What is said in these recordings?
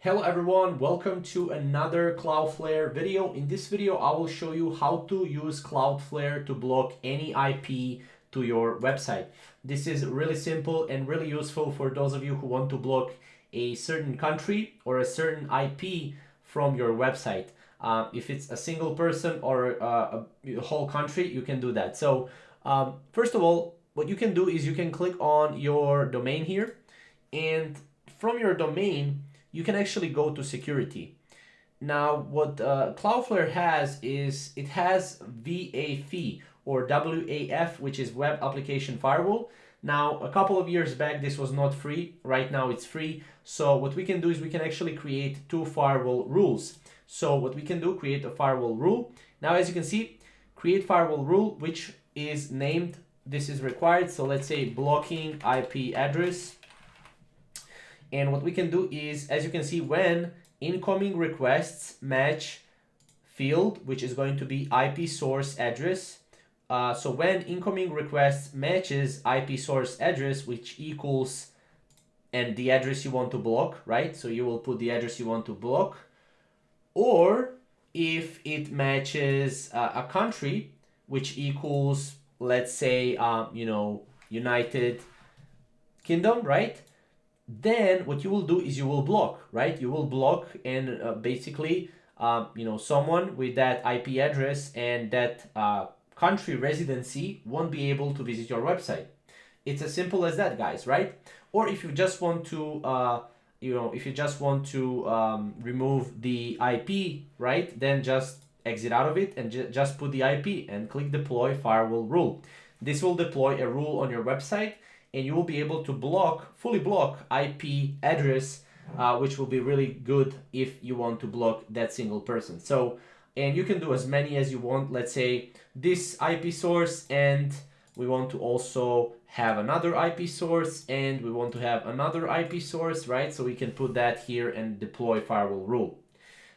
Hello everyone, welcome to another Cloudflare video. In this video, I will show you how to use Cloudflare to block any IP to your website. This is really simple and really useful for those of you who want to block a certain country or a certain IP from your website. If it's a single person or a whole country, you can do that. So first of all, what you can do is you can click on your domain here, and from your domain, you can actually go to security. Now, what Cloudflare has is it has WAF or WAF, which is Web Application Firewall. Now, a couple of years back, this was not free. Right now, it's free. So what we can do is we can actually create two firewall rules. So what we can do, create a firewall rule. Now, as you can see, create firewall rule, which is named, this is required. So let's say blocking IP address. And what we can do is, as you can see, when incoming requests match field, which is going to be IP source address. So when incoming requests matches IP source address, which equals, and the address you want to block, right? So you will put the address you want to block. Or if it matches a country, which equals, let's say, United Kingdom, right? Then what you will do is you will block, right? You will block, and basically, someone with that IP address and that country residency won't be able to visit your website. It's as simple as that, guys, right? Or if you just want to, remove the IP, right? Then just exit out of it and just put the IP and click deploy firewall rule. This will deploy a rule on your website, and you will be able to fully block IP address, which will be really good if you want to block that single person. So, and you can do as many as you want. Let's say this IP source, and we want to also have another IP source, and we want to have another IP source, right? So we can put that here and deploy firewall rule.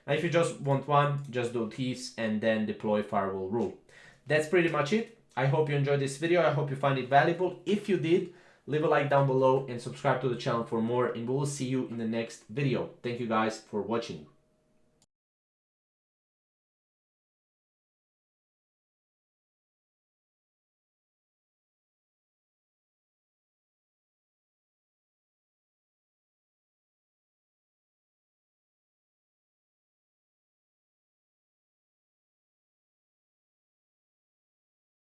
Now, if you just want one, just do this and then deploy firewall rule. That's pretty much it. I hope you enjoyed this video. I hope you find it valuable. If you did, leave a like down below and subscribe to the channel for more, and we will see you in the next video. Thank you guys for watching.